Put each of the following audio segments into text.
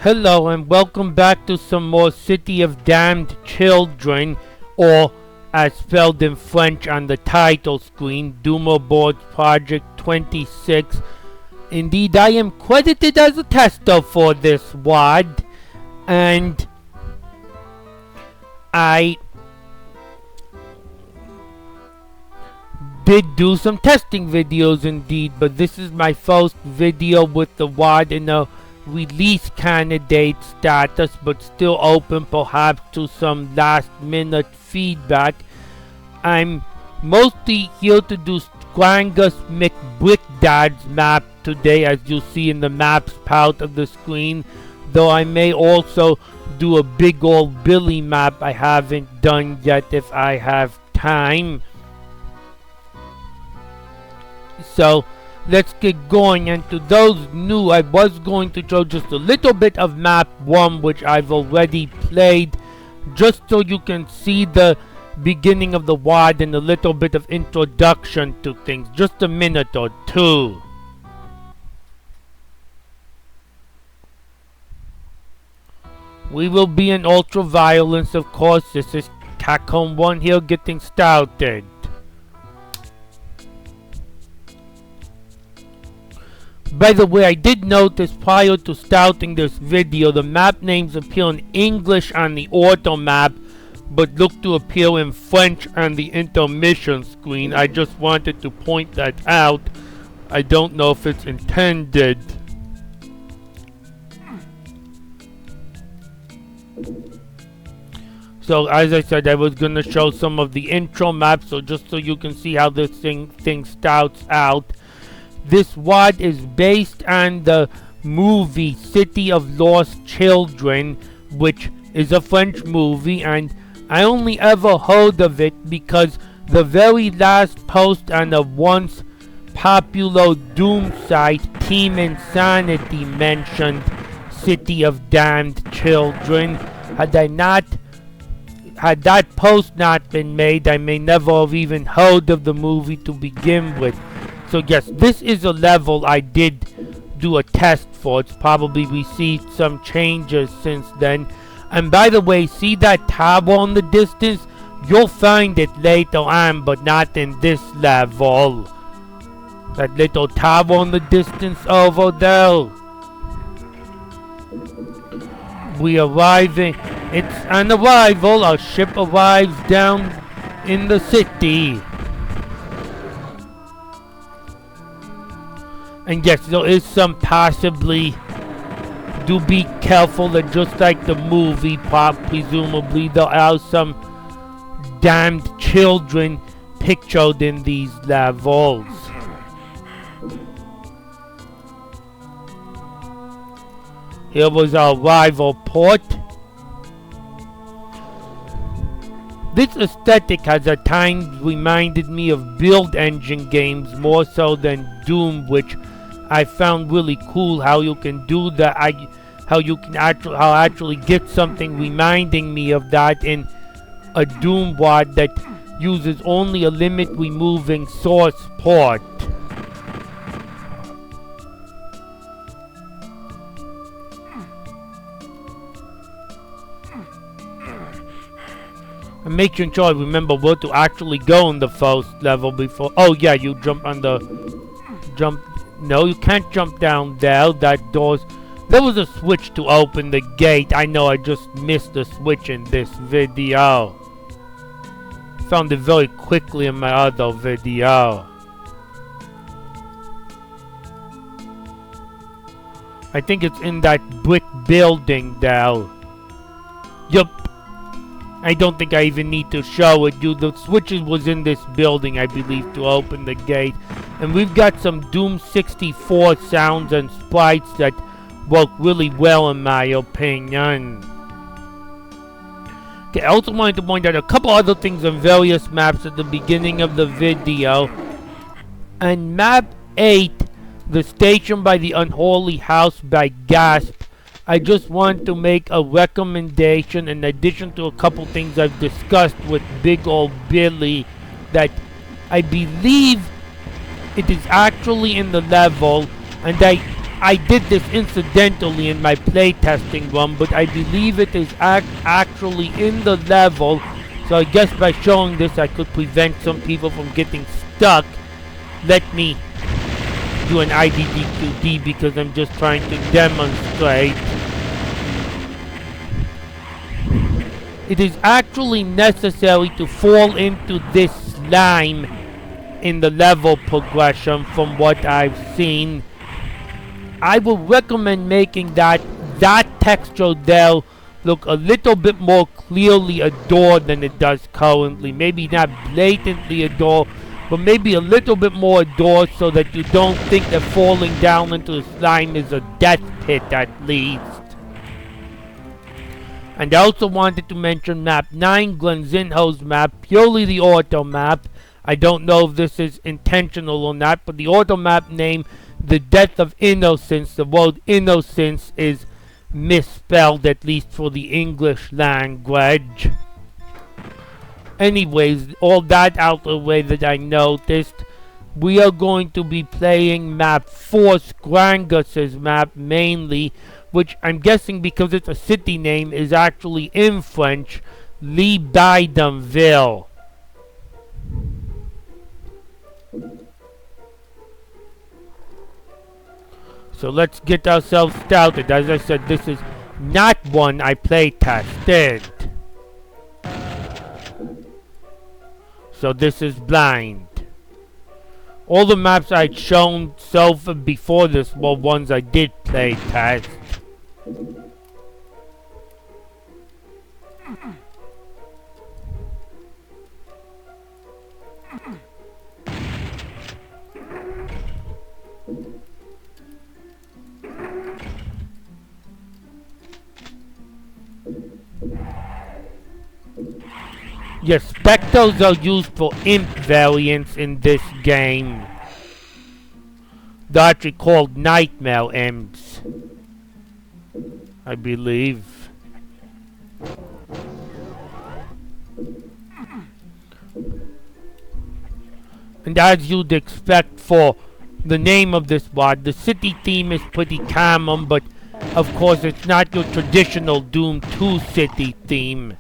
Hello and welcome back to some more City of Damned Children, or as spelled in French on the title screen, Doom Project 26. Indeed, I am credited as a tester for this WAD, and I did do some testing videos indeed, but this is my first video with the WAD in a release candidate status, but still open perhaps to some last minute feedback. I'm mostly here to do Skrangus McBrickdad's map today, as you see in the maps part of the screen, though I may also do a big old Billy map I haven't done yet if I have time. So let's get going, and to those new, I was going to show just a little bit of map 1, which I've already played, just so you can see the beginning of the WAD and a little bit of introduction to things, just a minute or two. We will be in ultra-violence, of course. This is Capcom 1 here getting started. By the way, I did notice prior to starting this video, the map names appear in English on the auto map, but look to appear in French on the intermission screen. I just wanted to point that out. I don't know if it's intended. So as I said, I was going to show some of the intro maps, so just so you can see how this thing starts out. This WAD is based on the movie City of Lost Children, which is a French movie, and I only ever heard of it because the very last post on the once popular Doom site, Team Insanity, mentioned City of Damned Children. Had that post not been made, I may never have even heard of the movie to begin with. So yes, this is a level I did do a test for. It's probably received some changes since then. And by the way, see that tower in the distance? You'll find it later on, but not in this level. That little tower in the distance over there. We arriving. It's an arrival. Our ship arrives down in the city. And yes, there is some possibly, do be careful that just like the movie, presumably there are some damned children pictured in these levels. Here was our rival port. This aesthetic has at times reminded me of build engine games more so than Doom, which I found really cool how you can do that. How you can actually get something reminding me of that in a Doom WAD that uses only a limit removing source port. And making sure I remember where to actually go in the first level before. Oh yeah, you jump on the no, you can't jump down there. That door's... There was a switch to open the gate. I know I just missed the switch in this video. Found it very quickly in my other video. I think it's in that brick building there. Yup. I don't think I even need to show it. The switches was in this building, I believe, to open the gate. And we've got some Doom 64 sounds and sprites that work really well in my opinion. Okay, I also wanted to point out a couple other things on various maps at the beginning of the video. On map 8, the station by the unholy house by Gasp, I just want to make a recommendation in addition to a couple things I've discussed with Big Old Billy, that I believe it is actually in the level, and I did this incidentally in my playtesting run, but I believe it is actually in the level. So I guess by showing this, I could prevent some people from getting stuck. Let me do an IDDQD because I'm just trying to demonstrate. It is actually necessary to fall into this slime in the level progression from what I've seen. I would recommend making that texture there look a little bit more clearly a door than it does currently. Maybe not blatantly a door, but maybe a little bit more a door so that you don't think that falling down into the slime is a death pit at least. And I also wanted to mention map 9, Glenzinho's map, purely the auto map. I don't know if this is intentional or not, but the auto map name, The Death of Innocence, the word innocence is misspelled, at least for the English language. Anyways, all that out of the way that I noticed, we are going to be playing map 4, Scrangus's map mainly, which I'm guessing because it's a city name is actually in French, Le Bidonville. So let's get ourselves started. As I said, this is not one I play tested. So this is blind. All the maps I'd shown so far before this were ones I did play test. Yes, specters are used for imp variants in this game. They're actually called nightmare imps, I believe. And as you'd expect for the name of this mod, the city theme is pretty common, but of course it's not your traditional Doom 2 city theme.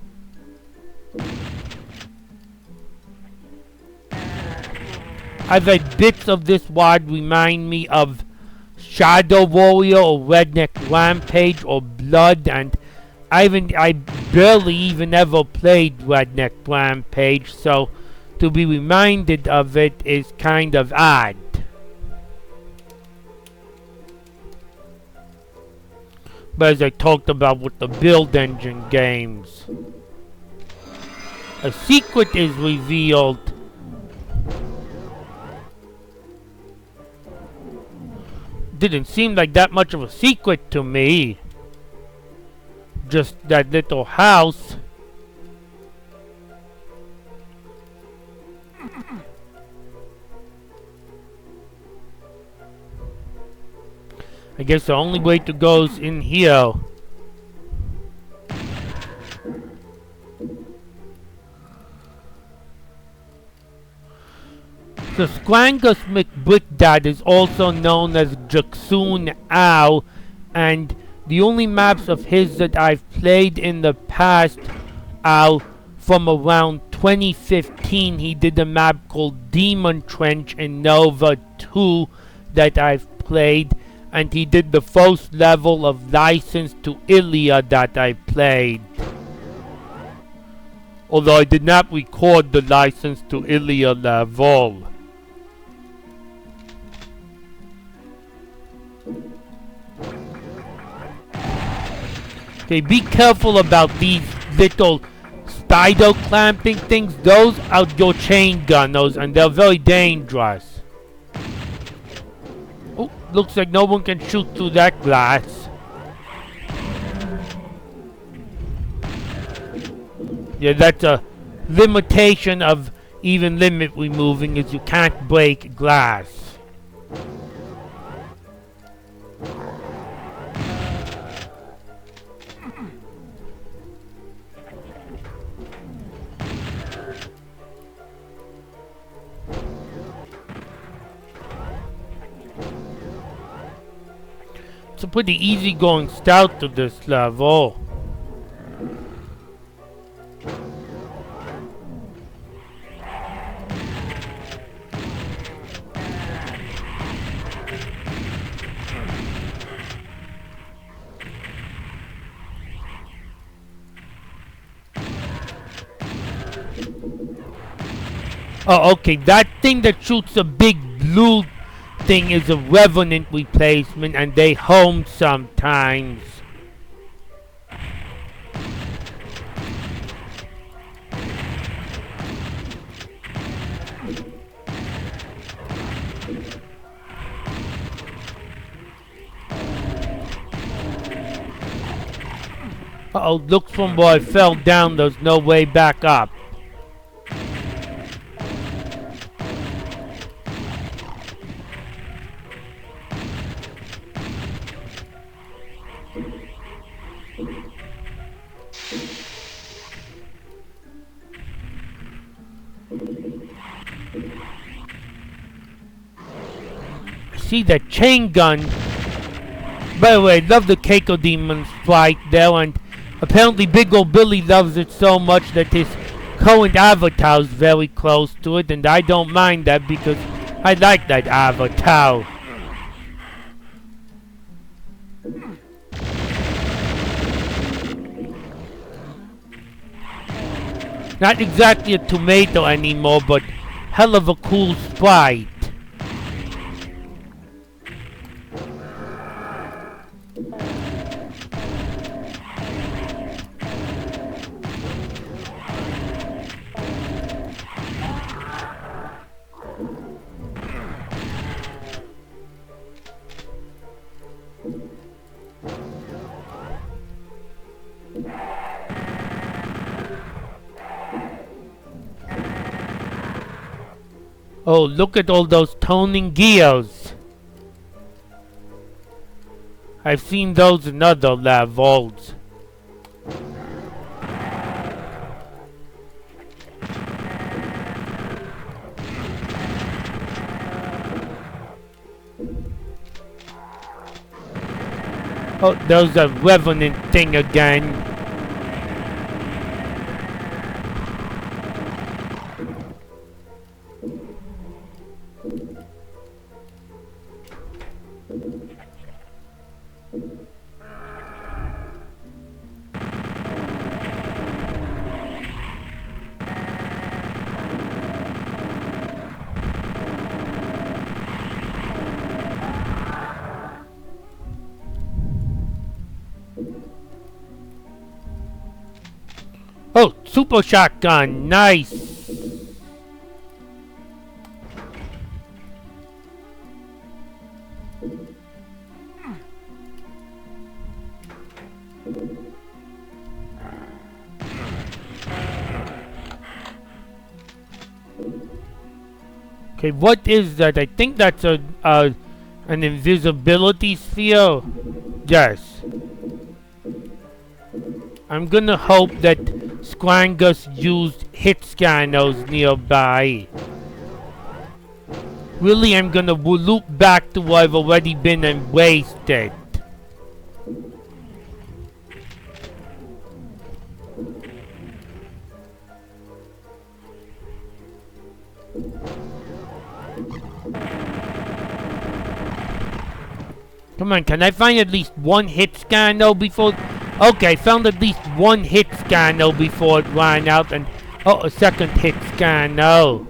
I've had bits of this mod remind me of Shadow Warrior or Redneck Rampage or Blood, and I barely even ever played Redneck Rampage, so to be reminded of it is kind of odd. But as I talked about with the build engine games, a secret is revealed. Didn't seem like that much of a secret to me. Just that little house. I guess the only way to go is in here. The Scrangus McBrickdad is also known as Jacksoon Owl, and the only maps of his that I've played in the past are from around 2015. He did a map called Demon Trench in Nova 2 that I've played, and he did the first level of License to Ilia that I played. Although I did not record the License to Ilia level. Okay, be careful about these little spider clamping things. Those are your chain gunners, and they're very dangerous. Oh, looks like no one can shoot through that glass. Yeah, that's a limitation of even limit removing, is you can't break glass. a pretty easygoing start to this level. Oh, okay, that thing that shoots a big blue thing is a Revenant replacement, and they home sometimes. Uh-oh, looks from where I fell down, there's no way back up. See that chain gun. By the way, I love the Keiko Demon's fight there, and apparently Big Ol' Billy loves it so much that his current avatar is very close to it, and I don't mind that because I like that avatar. Not exactly a tomato anymore, but hell of a cool sprite. Oh, look at all those toning gears. I've seen those in other levels. Oh, there's a Revenant thing again. Oh, super shotgun, nice. Okay, what is that? I think that's an invisibility sphere. Yes. I'm gonna hope that Squangus used hit scanners nearby. Really, I'm gonna loop back to where I've already been and waste it. Come on, can I find at least one hit scanner before... Okay, I found at least one hit scanner before it ran out, and... Oh, a second hit scanner.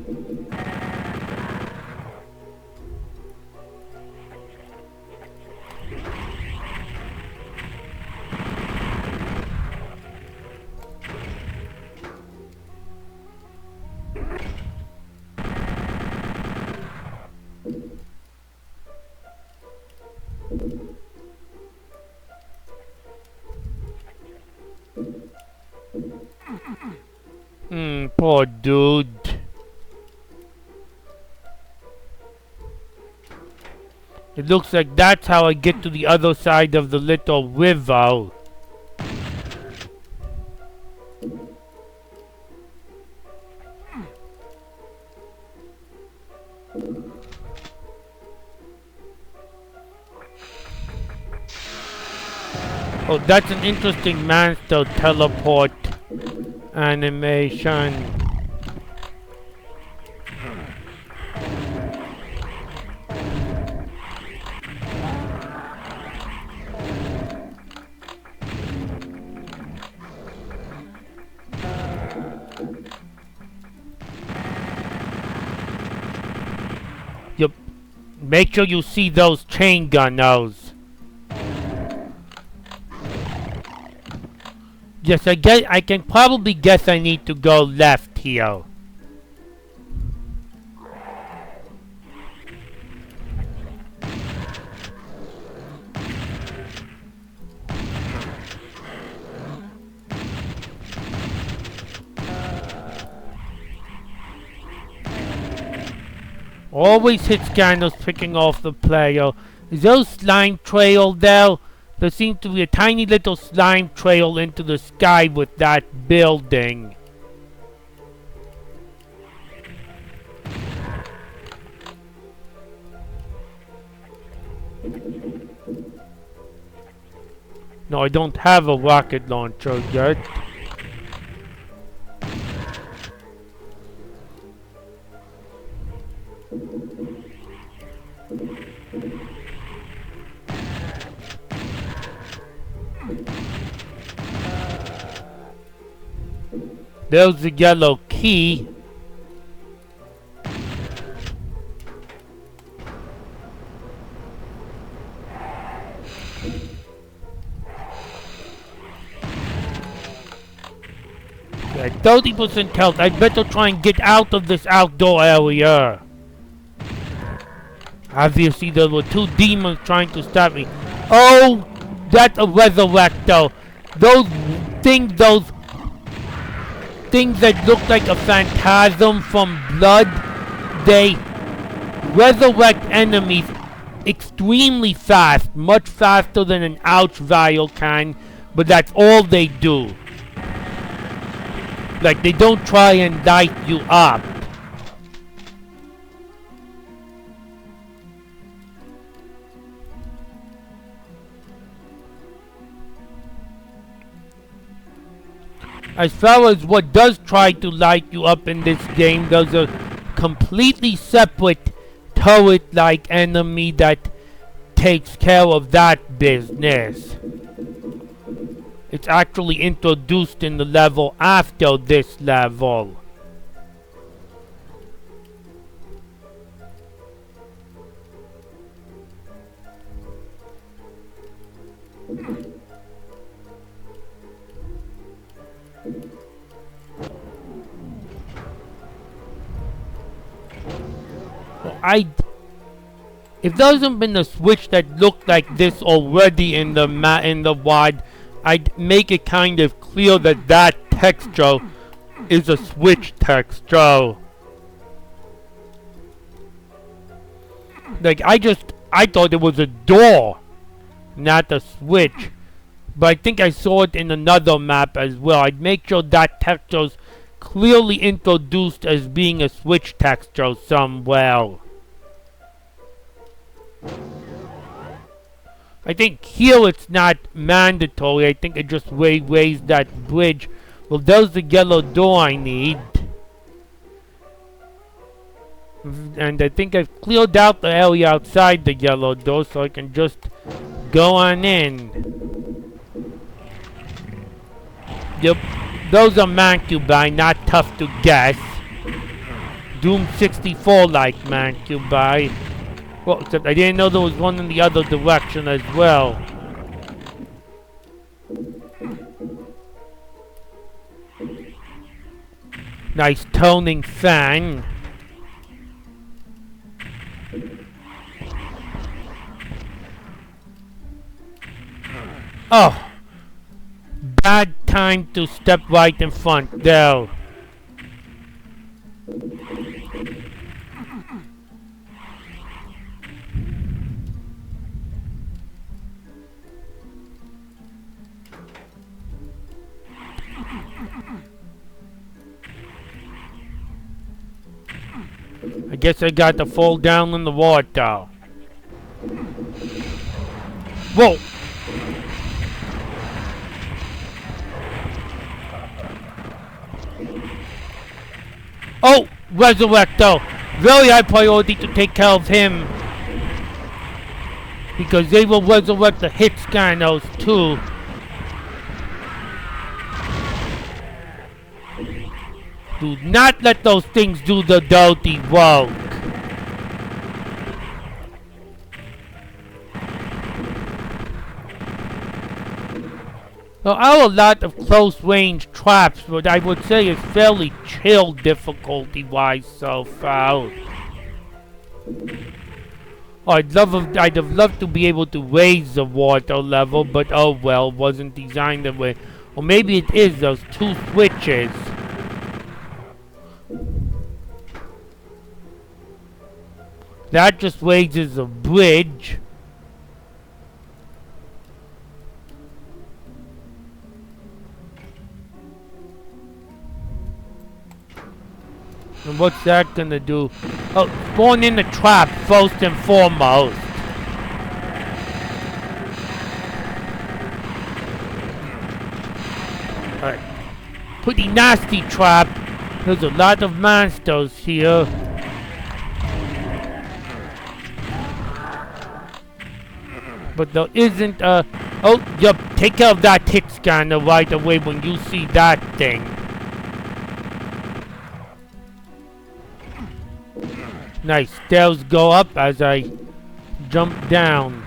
Poor dude. It looks like that's how I get to the other side of the little river. Oh, that's an interesting monster teleport animation. Yep. Make sure you see those chain gunners. Yes, I can probably guess I need to go left here. Always hit scanners picking off the player. Is there a slime trail there? There seems to be a tiny little slime trail into the sky with that building. No, I don't have a rocket launcher yet. There's the yellow key. At 30% health, I'd better try and get out of this outdoor area. Obviously, there were two demons trying to stop me. Oh, that's a resurrector. Those things that look like a phantasm from blood, they resurrect enemies extremely fast, much faster than an ouch vial can, but that's all they do. Like, they don't try and light you up. As far as what does try to light you up in this game, there's a completely separate turret-like enemy that takes care of that business. It's actually introduced in the level after this level. If there hasn't been a switch that looked like this already in the WAD, I'd make it kind of clear that that texture is a switch texture. Like, I thought it was a door, not a switch. But I think I saw it in another map as well. I'd make sure that texture's clearly introduced as being a switch texture somewhere. I think here it's not mandatory. I think it just raised that bridge. Well, there's the yellow door I need. And I think I've cleared out the area outside the yellow door, so I can just go on in. Yep, those are mancubi, not tough to guess. Doom 64 like mancubi. Well, except I didn't know there was one in the other direction as well. Nice toning fan. Oh! Bad time to step right in front. There. I guess I got to fall down in the water. Whoa! Oh, Resurrector. Very high priority to take care of him. Because they will resurrect the hit scanners too. Do not let those things do the dirty work. There are a lot of close range traps, but I would say it's fairly chill difficulty wise so far. I'd have loved to be able to raise the water level, but oh well, wasn't designed that way. Or maybe it is those two switches. That just raises a bridge. And what's that gonna do? Oh, spawn in the trap first and foremost. Alright. Pretty nasty trap. There's a lot of monsters here. But there isn't a... Oh, yup, take care of that hit scanner right away when you see that thing. Nice, stairs go up as I jump down.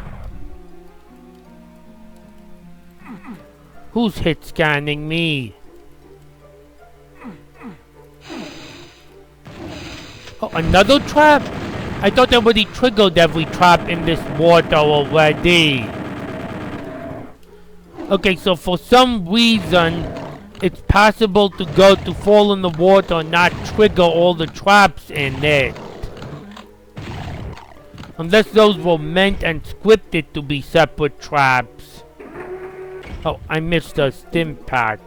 Who's hit scanning me? Oh, another trap? I thought I already triggered every trap in this water already. Okay, so for some reason, it's possible to fall in the water and not trigger all the traps in it. Unless those were meant and scripted to be separate traps. Oh, I missed a stim pack.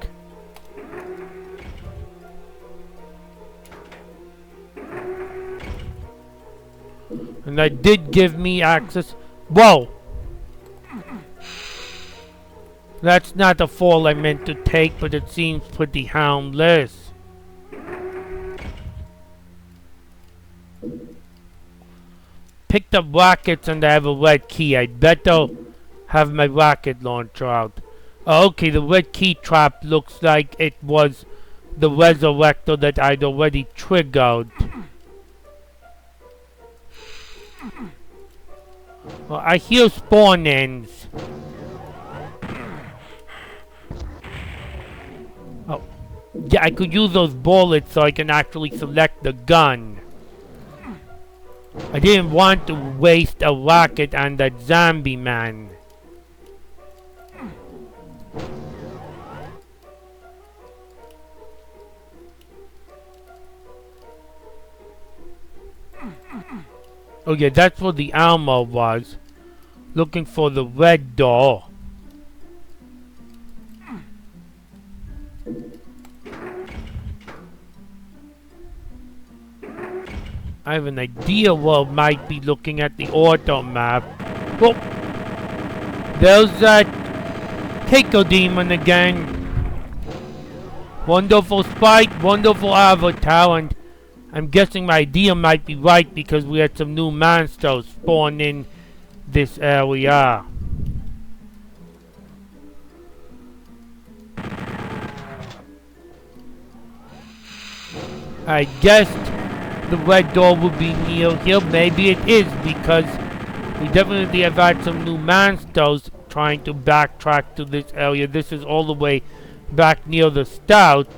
And that did give me access. Whoa! That's not the fall I meant to take, but it seems pretty harmless. Picked up rockets and I have a red key. I'd better have my rocket launcher out. Oh, okay, the red key trap looks like it was the resurrector that I'd already triggered. Well, I hear spawn-ins. Oh, yeah, I could use those bullets so I can actually select the gun. I didn't want to waste a rocket on that zombie man. Oh yeah, that's what the armor was. Looking for the red door. I have an idea where I might be looking at the auto map. Oh! There's that Taker Demon again. Wonderful sprite, wonderful avatar, and I'm guessing my idea might be right because we had some new monsters spawn in this area. I guessed the red door would be near here. Maybe it is because we definitely have had some new monsters trying to backtrack to this area. This is all the way back near the start.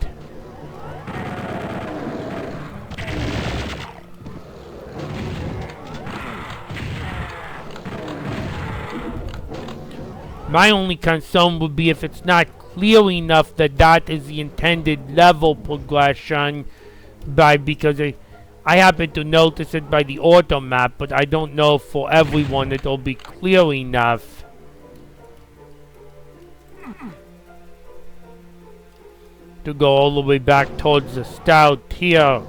My only concern would be if it's not clear enough that that is the intended level progression, because I happen to notice it by the auto map, but I don't know if for everyone it'll be clear enough. To go all the way back towards the start here.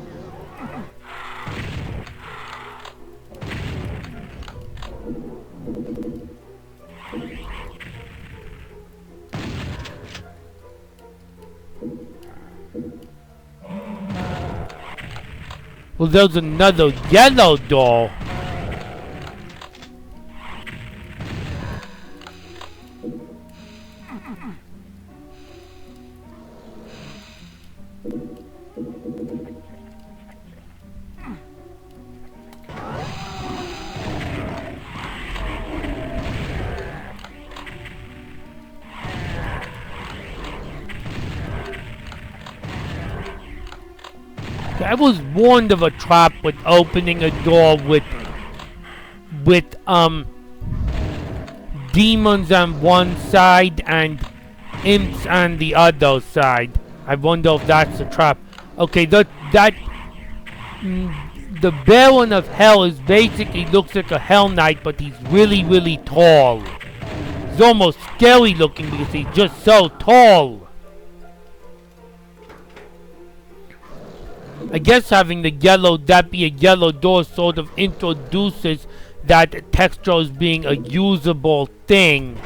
Well, there's another yellow door. I was warned of a trap with opening a door with demons on one side and imps on the other side. I wonder if that's a trap. Okay, the Baron of Hell is basically looks like a Hell Knight, but he's really, really tall. He's almost scary looking because he's just so tall. I guess having that be a yellow door sort of introduces that texture as being a usable thing.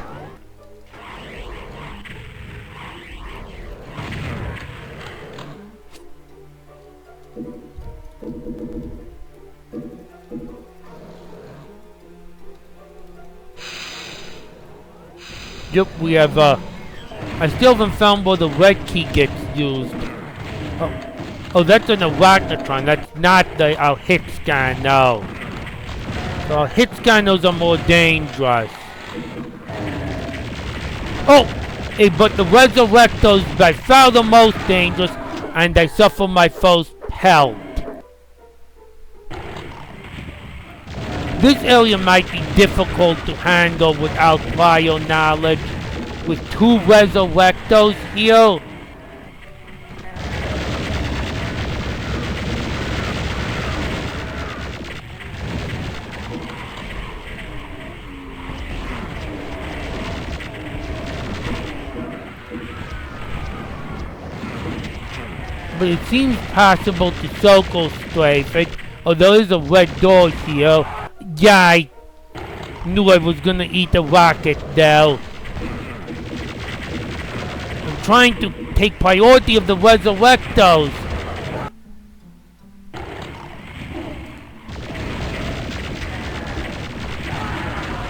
Yep, we have, I still haven't found where the red key gets used. Oh, that's an arachnotron. That's not our hit scan, no. So our hit scanners are more dangerous. Oh! But the resurrectors by far the most dangerous, and they suffer my foe's health. This area might be difficult to handle without prior knowledge. With 2 resurrectors here. But it seems possible to circle strafe it. Oh, there is a red door here. Yeah, I knew I was gonna eat a rocket though. I'm trying to take priority of the resurrectors.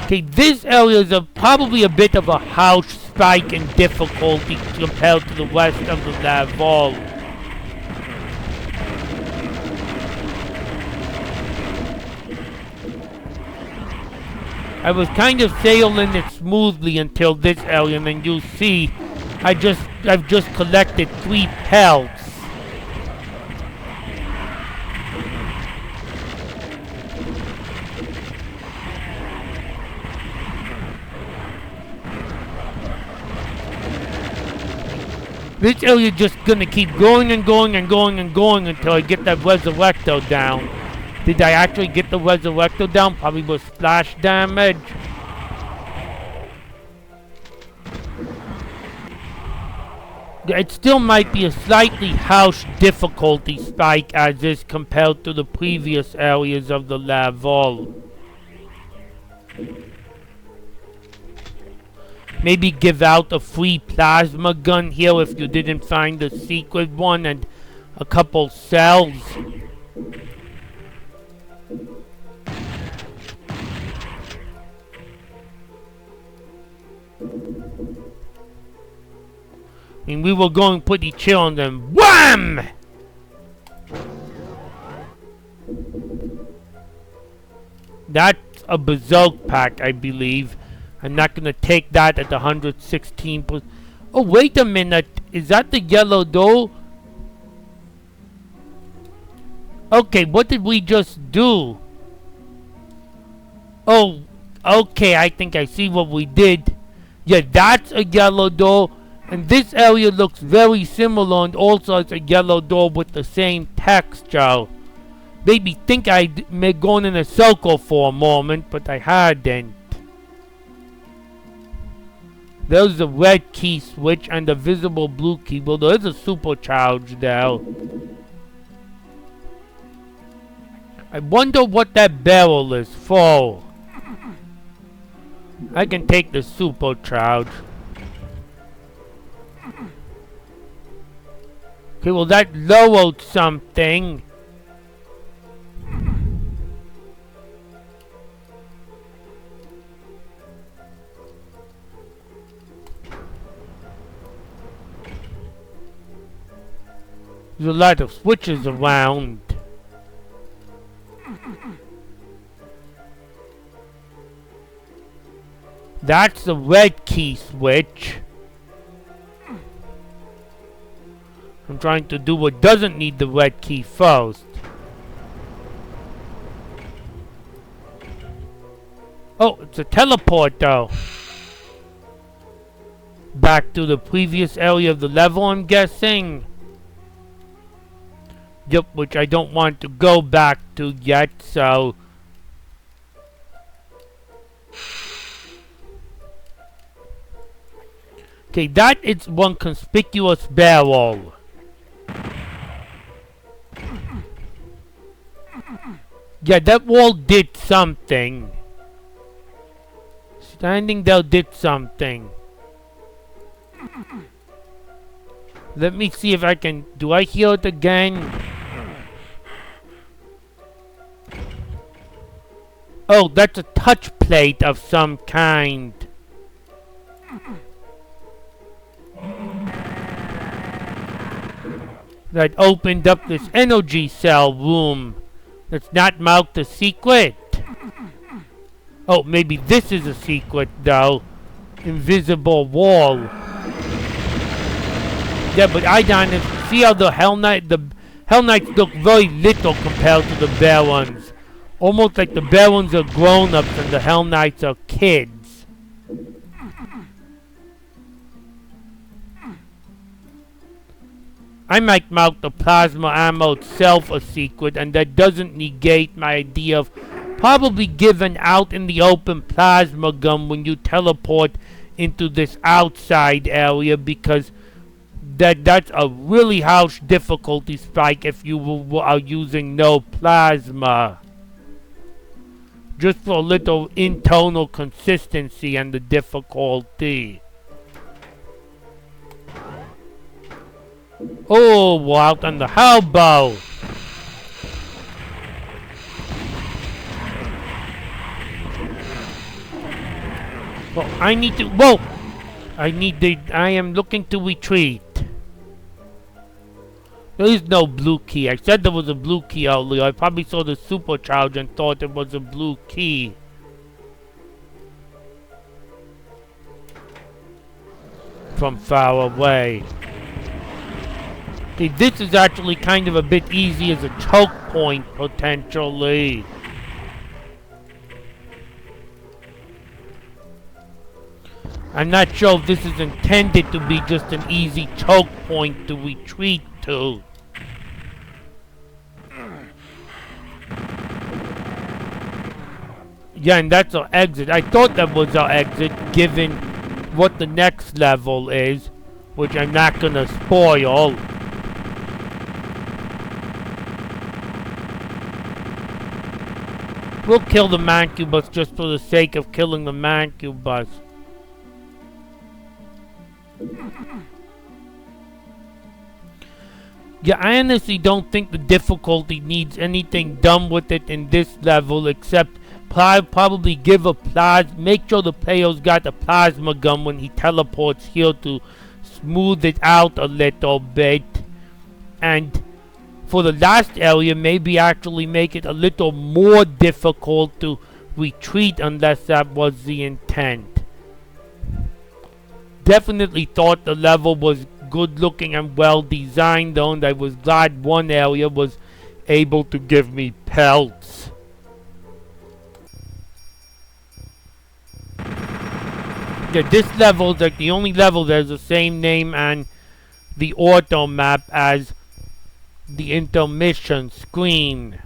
Okay, this area is probably a bit of a house spike in difficulty compared to the rest of the level. I was kind of sailing it smoothly until this area, and then you see, I've just collected 3 pelts. This area just gonna keep going and going and going and going until I get that resurrector down. Did I actually get the resurrector down? Probably with splash damage. It still might be a slightly harsh difficulty spike as is compared to the previous areas of the level. Maybe give out a free plasma gun here if you didn't find the secret one and a couple cells. I mean, we were going pretty chill and then WHAM! That's a berserk pack, I believe. I'm not gonna take that at 116%. Oh, wait a minute. Is that the yellow door? Okay, what did we just do? Oh, okay, I think I see what we did. Yeah, that's a yellow door. And this area looks very similar and also has a yellow door with the same texture. Made me think I'd gone in a circle for a moment, but I hadn't. There's the red key switch and the visible blue key. Well, there is a supercharge there. I wonder what that barrel is for. I can take the supercharge. Okay, well that lowered something. There's a lot of switches around. That's the red key switch. I'm trying to do what doesn't need the red key first. Oh, it's a teleport though. Back to the previous area of the level, I'm guessing. Yep, which I don't want to go back to yet, so... Okay, that is one conspicuous barrel. Yeah, that wall did something. Standing there did something. Let me see if I can... Do I hear it again? Oh, that's a touch plate of some kind. That opened up this energy cell room. That's not marked a secret. Oh, maybe this is a secret though. Invisible wall. Yeah, but I don't see how the Hell Knights look very little compared to the Barons. Almost like the Barons are grown-ups and the Hell Knights are kids. I might mark the plasma ammo itself a secret, and that doesn't negate my idea of probably giving out in the open plasma gun when you teleport into this outside area, because that's a really harsh difficulty spike if you are using no plasma. Just for a little internal consistency and the difficulty. Oh, we're out on the hobo. Well, I need to... Whoa! I am looking to retreat. There is no blue key. I said there was a blue key earlier. I probably saw the supercharge and thought it was a blue key. From far away. See, this is actually kind of a bit easy as a choke point, potentially. I'm not sure if this is intended to be just an easy choke point to retreat to. Yeah, and that's our exit. I thought that was our exit, given what the next level is, which I'm not gonna spoil. We'll kill the Mancubus just for the sake of killing the Mancubus. Yeah, I honestly don't think the difficulty needs anything done with it in this level, except probably give a make sure the player's got a plasma gun when he teleports here to smooth it out a little bit. And for the last area, maybe actually make it a little more difficult to retreat, unless that was the intent. Definitely thought the level was good looking and well designed though, and I was glad one area was able to give me pelts. Yeah, this level is like the only level that has the same name and the auto map as the intermission screen.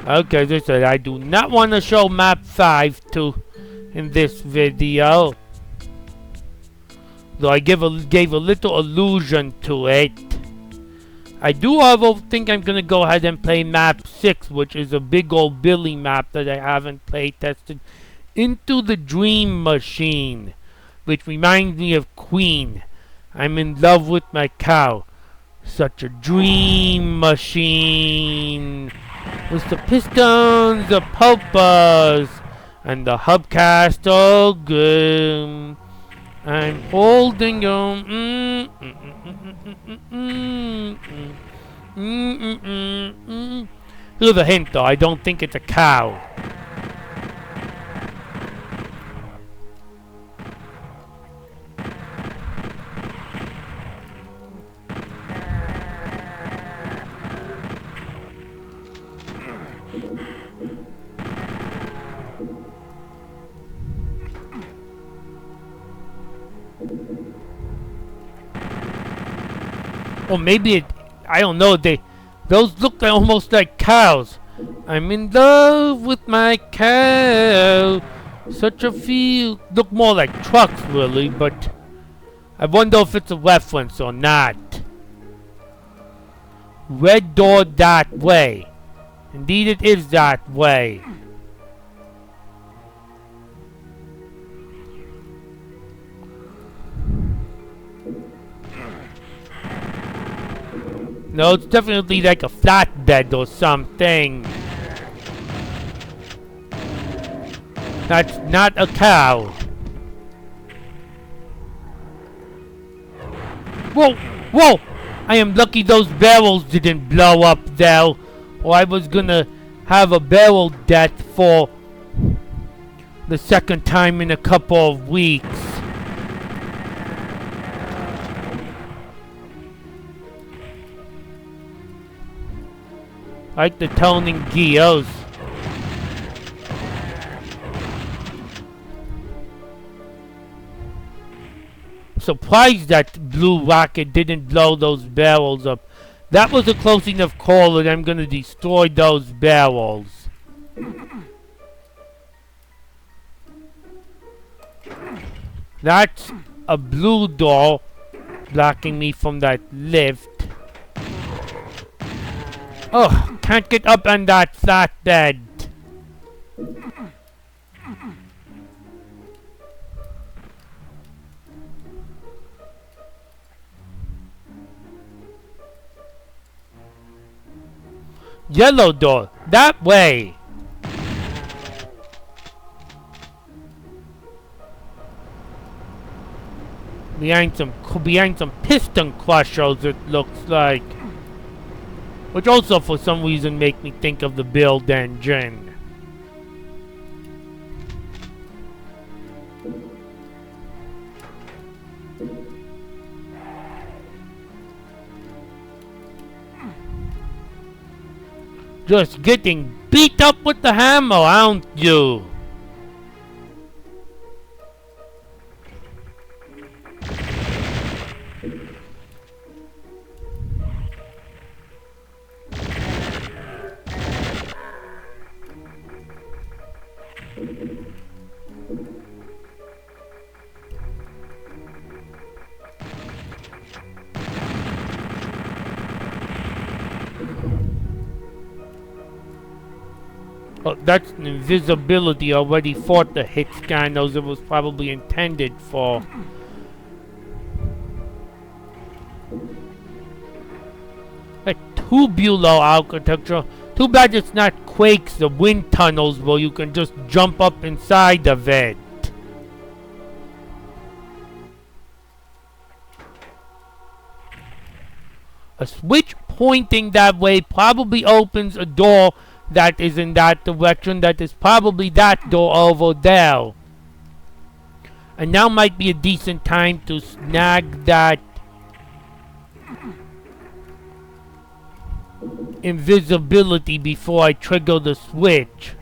Okay, as I said, I do not want to show map 5 in this video. Though I gave a little allusion to it. I do, however, think I'm going to go ahead and play map 6, which is a big old Billy map that I haven't play tested. Into the Dream Machine, which reminds me of Queen. I'm in love with my cow. Such a dream machine. With the pistons, the pulpers, and the hubcast all good. I'm holding you. Mm, mm, mm, mm, mm, mm, mm, mm, mm, mm, mm. Here's a hint though, I don't think it's a cow. Or maybe it, I don't know, those look like, almost like cows. I'm in love with my cow. Such a feel. Look more like trucks really, but I wonder if it's a reference or not. Red door that way. Indeed it is that way. No, it's definitely like a flatbed or something. That's not a cow. Whoa! Whoa! I am lucky those barrels didn't blow up there, or I was gonna have a barrel death for the second time in a couple of weeks. Like the turning gears. Surprised that blue rocket didn't blow those barrels up. That was a close enough call that I'm gonna destroy those barrels. That's a blue door blocking me from that lift. Oh, can't get up on that flatbed. Yellow door, that way. Behind some piston crushers, it looks like. Which also for some reason make me think of the build engine. Just getting beat up with the hammer, aren't you? Oh, that's an invisibility already fought the hit scanners it was probably intended for. A tubular architecture. Too bad it's not Quakes, the wind tunnels where you can just jump up inside of it. A switch pointing that way probably opens a door that is in that direction. That is probably that door over there. And now might be a decent time to snag that invisibility before I trigger the switch.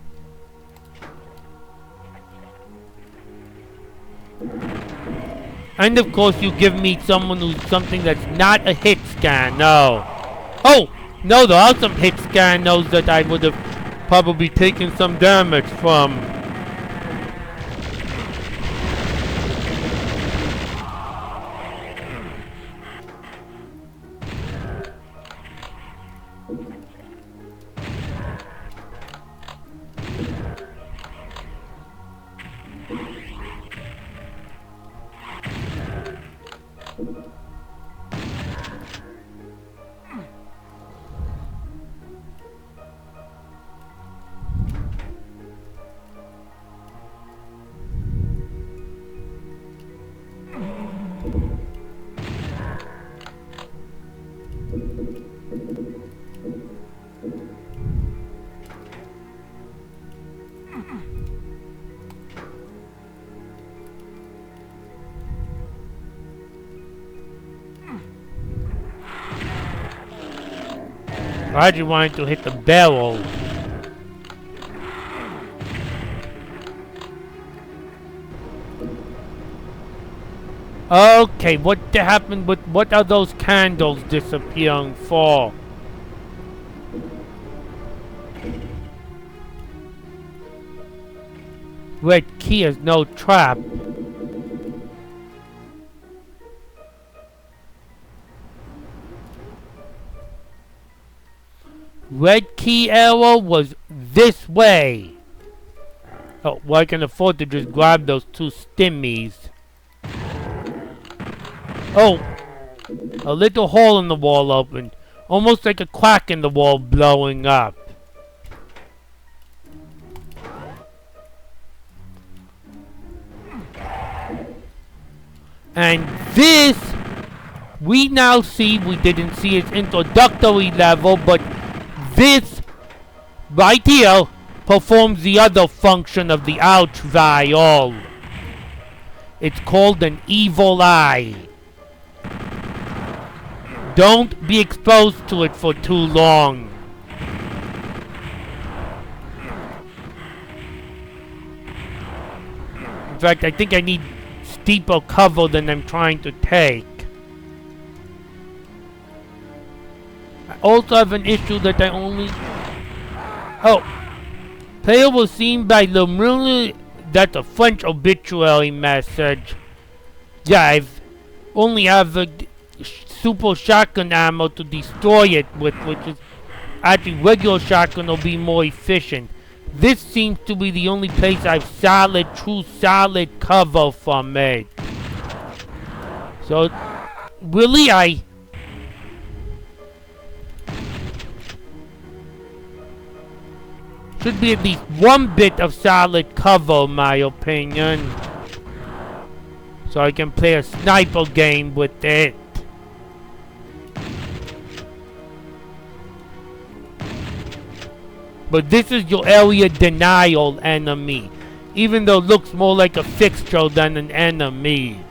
And of course you give me something that's not a hit scan, no. Oh! No, there are some hit scanners that I would have probably taken some damage from. I just wanted to hit the barrel. Okay, what happened with what are those candles disappearing for? Red key has no trap. Red key arrow was this way. Oh, well, I can afford to just grab those two stimmies. Oh, a little hole in the wall opened. Almost like a crack in the wall blowing up. And this, we now see, we didn't see its introductory level, but this, right here, performs the other function of the ouch vial. It's called an evil eye. Don't be exposed to it for too long. In fact, I think I need steeper cover than I'm trying to take. I also have an issue that I only... Oh! Player was seen by Le Mille... That's a French obituary message. Yeah, I've only have a super shotgun ammo to destroy it with, which is... Actually, regular shotgun will be more efficient. This seems to be the only place I've true solid cover from it. So, really, I... should be at least one bit of solid cover, in my opinion. So I can play a sniper game with it. But this is your area denial enemy. Even though it looks more like a fixture than an enemy.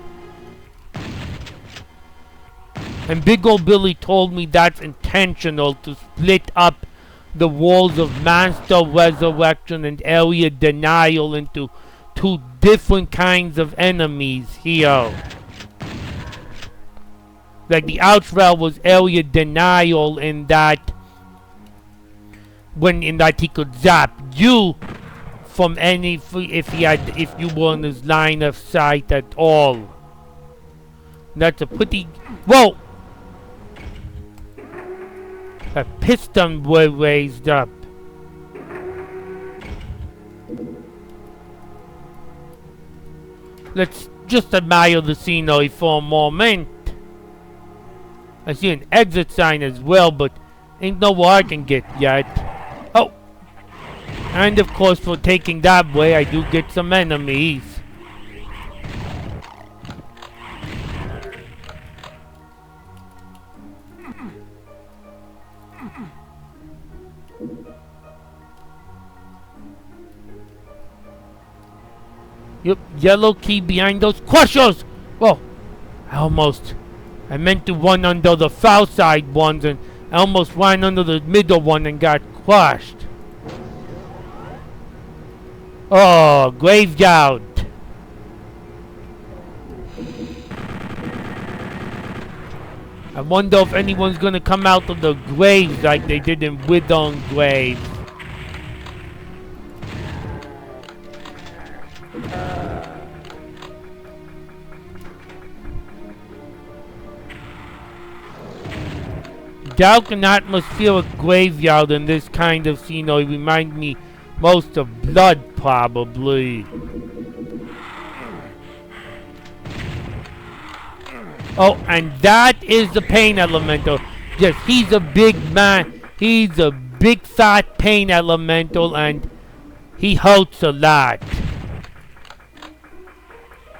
And Big Ol' Billy told me that's intentional to split up the walls of Monster Resurrection and Area Denial into two different kinds of enemies here. Like the Outrel was Area Denial in that he could zap you from any if you were in his line of sight at all. That's a pretty whoa! A piston was raised up. Let's just admire the scenery for a moment. I see an exit sign as well, but ain't nowhere I can get yet. Oh! And of course, for taking that way, I do get some enemies. Yep, yellow key behind those crushers! Whoa! I meant to run under the foul side ones and I almost ran under the middle one and got crushed. Oh, graveyard! I wonder if anyone's gonna come out of the graves like they did in Withern Grave. Dark and atmospheric graveyard in this kind of scenery remind me most of Blood, probably. Oh, and that is the pain elemental. Yes, he's a big man. He's a big fat pain elemental and he hurts a lot.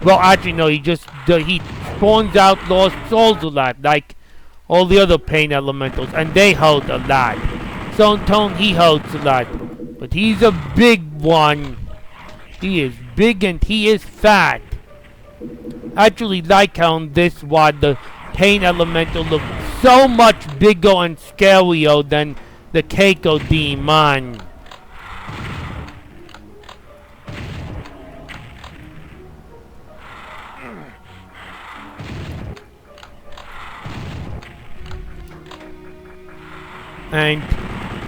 Well, actually no, he spawns out lost souls a lot, like all the other pain elementals, and they hurt a lot. Stone Tone, he hurts a lot. But he's a big one. He is big and he is fat. I actually like how in this one the pain elemental looks so much bigger and scarier than the Keiko demon. And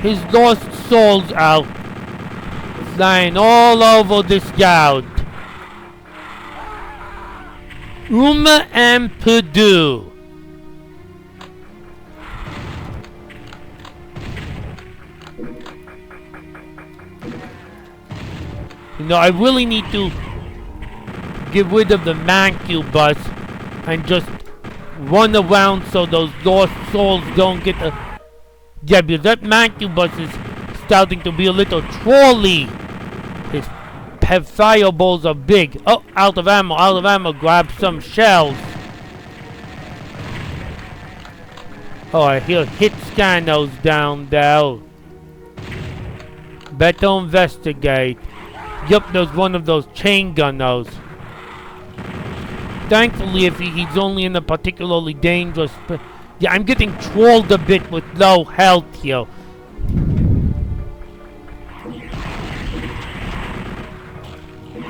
his lost souls out, flying all over this yard. Uma and Purdue. You know, I really need to get rid of the mancubus and just run around so those lost souls don't get the... Yeah, because that mancubus is starting to be a little trolly. His fireballs are big. Oh, out of ammo, out of ammo. Grab some shells. Oh, I hear hit scannos down there. Better investigate. Yup, there's one of those chain gunners. Thankfully, if he's only in a particularly dangerous... Yeah, I'm getting trolled a bit with low health here.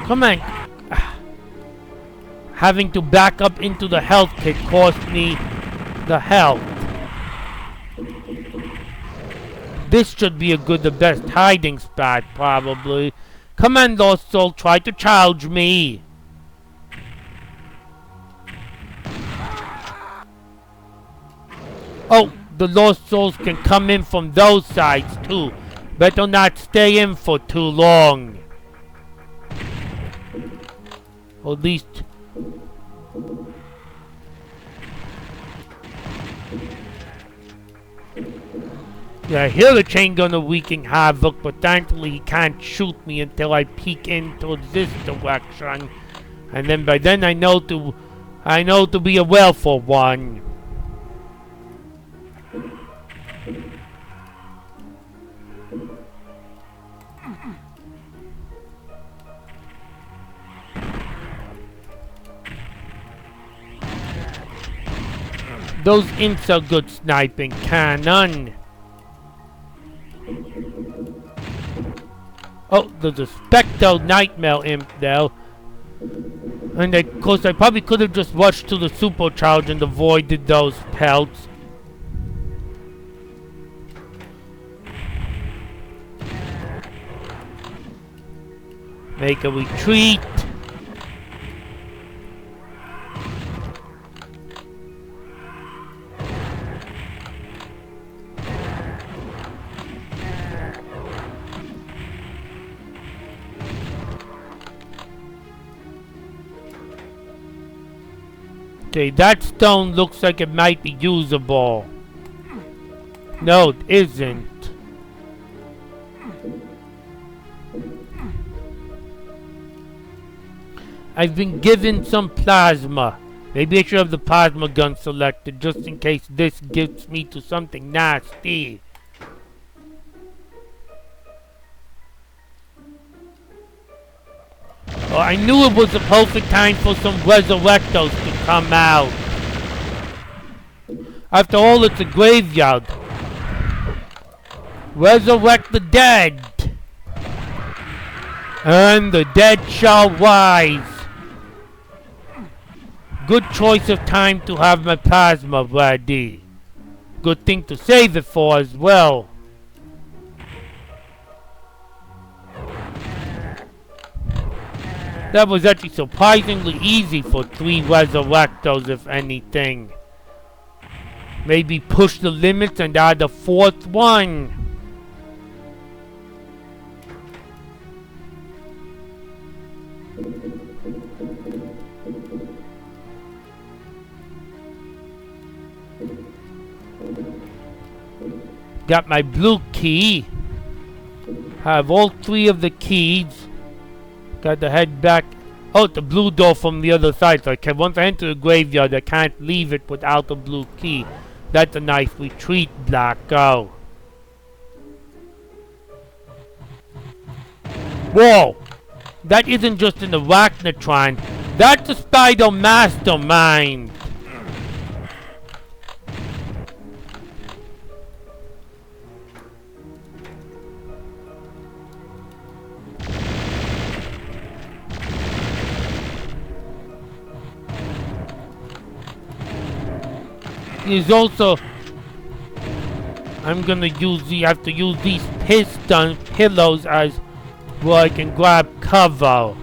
Come on. Having to back up into the health kit cost me the health. This should be the best hiding spot, probably. Come on, Lost Soul, try to charge me. Oh, the Lost Souls can come in from those sides, too. Better not stay in for too long. Or at least... Yeah, I hear the chain gunner wreaking havoc, but thankfully he can't shoot me until I peek in towards this direction. And then by then I know to be aware for one. Those imps are good sniping cannon. Oh, there's a Spectre Nightmare imp there. And of course I probably could have just rushed to the supercharge and avoided those pelts. Make a retreat. Okay, that stone looks like it might be usable. No, it isn't. I've been given some plasma. Maybe I should have the plasma gun selected just in case this gets me to something nasty. Oh, I knew it was the perfect time for some resurrectos to come out. After all, it's a graveyard. Resurrect the dead. And the dead shall rise. Good choice of time to have my plasma ready. Good thing to save it for as well. That was actually surprisingly easy for 3 resurrectos, if anything. Maybe push the limits and add a 4th one. Got my blue key. Have all 3 of the keys. Got to head back. Oh, the blue door from the other side. So once I enter the graveyard, I can't leave it without the blue key. That's a nice retreat block. Go. Whoa! That isn't just an arachnotron. That's a spider mastermind. is also... I'm gonna have to use these piston pillows as where I can grab cover.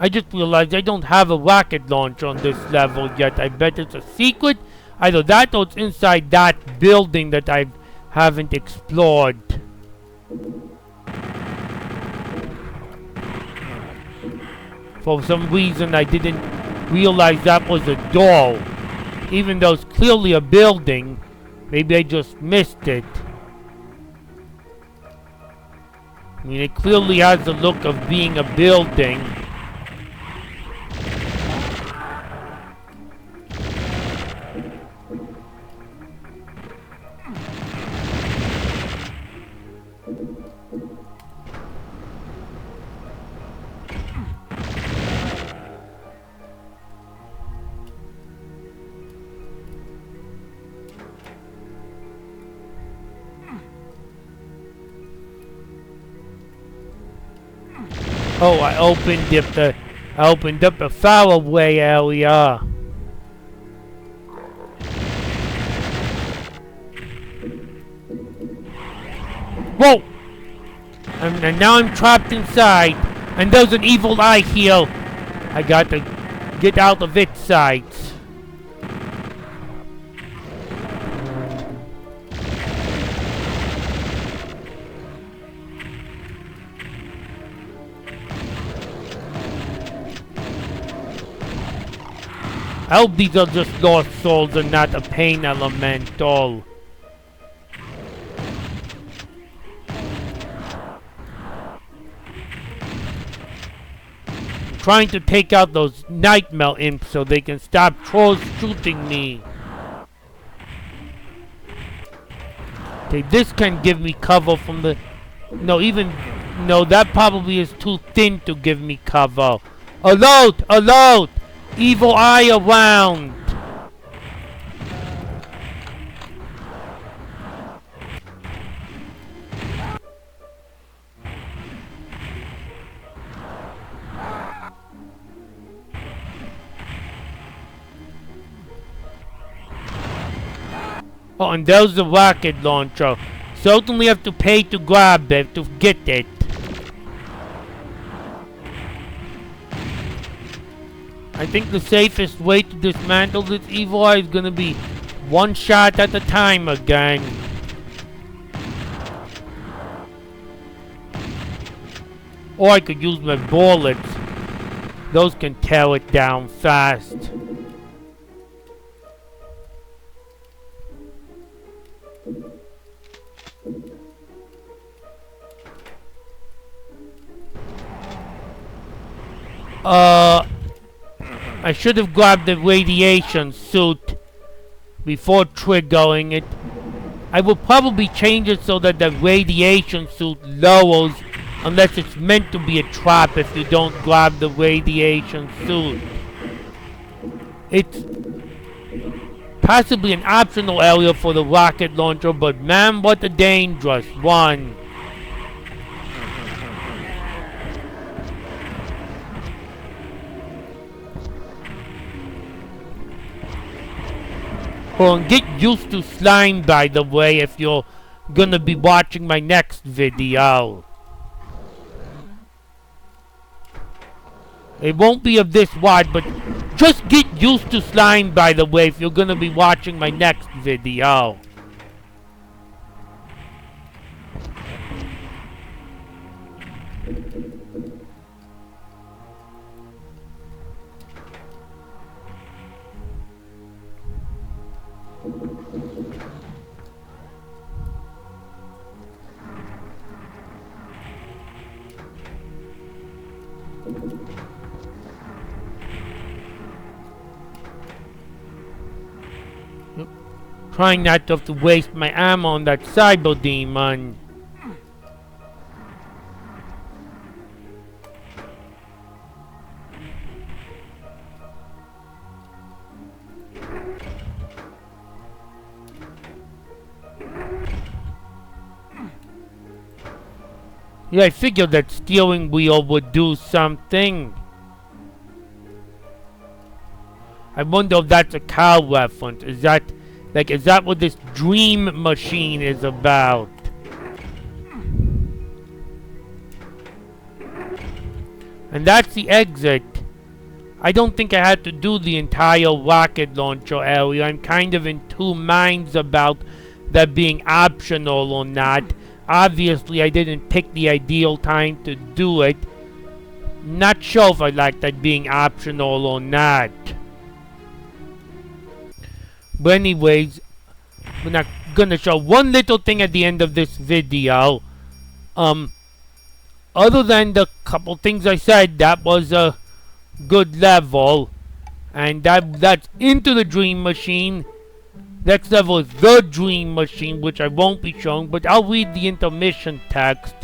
I just realized I don't have a rocket launcher on this level yet. I bet it's a secret. Either that or it's inside that building that I haven't explored. For some reason I didn't realize that was a door. Even though it's clearly a building. Maybe I just missed it. I mean, it clearly has the look of being a building. Oh, I opened up the faraway area. Whoa! And now I'm trapped inside. And there's an evil eye here. I got to get out of its sights. I hope these are just lost souls and not a pain elemental. I'm trying to take out those nightmare imps so they can stop trolls shooting me. Okay, this can give me cover from the... No, that probably is too thin to give me cover. Alert! Alert! Evil eye around! Oh, and there's the rocket launcher. Certainly have to pay to grab it, to get it. I think the safest way to dismantle this evil eye is gonna be one shot at a time again. Or I could use my bullets. Those can tear it down fast. I should have grabbed the radiation suit before triggering it. I will probably change it so that the radiation suit lowers unless it's meant to be a trap if you don't grab the radiation suit. It's possibly an optional area for the rocket launcher, but man, what a dangerous one. Oh, and get used to slime, by the way, if you're gonna be watching my next video. It won't be of this wide, but just get used to slime, by the way, if you're gonna be watching my next video. Trying not to have to waste my ammo on that cyber demon. Yeah, I figured that steering wheel would do something. I wonder if that's a cow reference. Is that what this dream machine is about? And that's the exit. I don't think I had to do the entire rocket launcher area. I'm kind of in two minds about that being optional or not. Obviously, I didn't pick the ideal time to do it. Not sure if I like that being optional or not. But anyways, we're not gonna show one little thing at the end of this video. Other than the couple things I said, that was a good level. And that's into the dream machine. Next level is the dream machine, which I won't be showing, but I'll read the intermission text.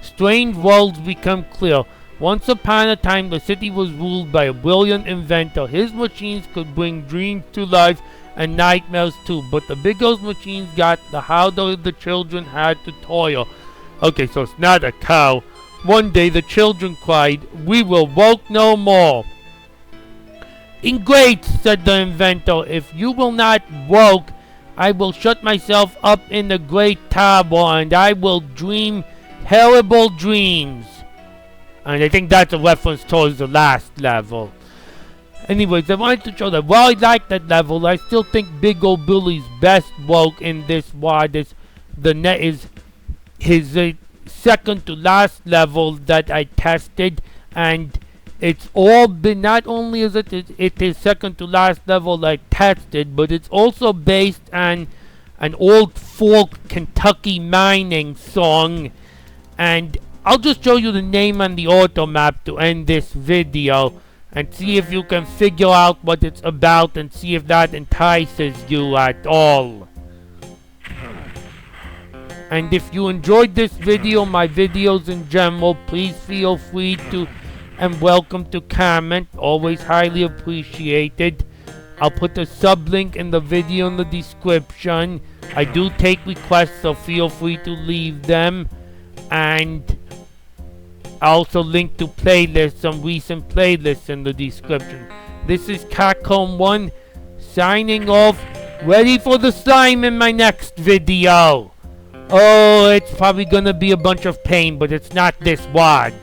Strange worlds become clear. Once upon a time, the city was ruled by a brilliant inventor. His machines could bring dreams to life and nightmares too. But the bigger machines got, the harder the children had to toil. Okay, so it's not a cow. One day the children cried, "We will work no more." "Great," said the inventor. "If you will not work, I will shut myself up in the great tower and I will dream terrible dreams." And I think that's a reference towards the last level. Anyways, I wanted to show that while I like that level, I still think Big Ol' Billy's best work in this wad is his second to last level that I tested, and it's all been, not only is it his second to last level I tested, but it's also based on an old folk Kentucky mining song. And I'll just show you the name on the auto map to end this video and see if you can figure out what it's about and see if that entices you at all. And if you enjoyed this video, my videos in general, please feel free to and welcome to comment. Always highly appreciated. I'll put the sub link in the video in the description. I do take requests, so feel free to leave them. And I also link to playlists, some recent playlists in the description. This is Catcomb1 signing off, ready for the slime in my next video. Oh, it's probably gonna be a bunch of pain, but it's not this wad.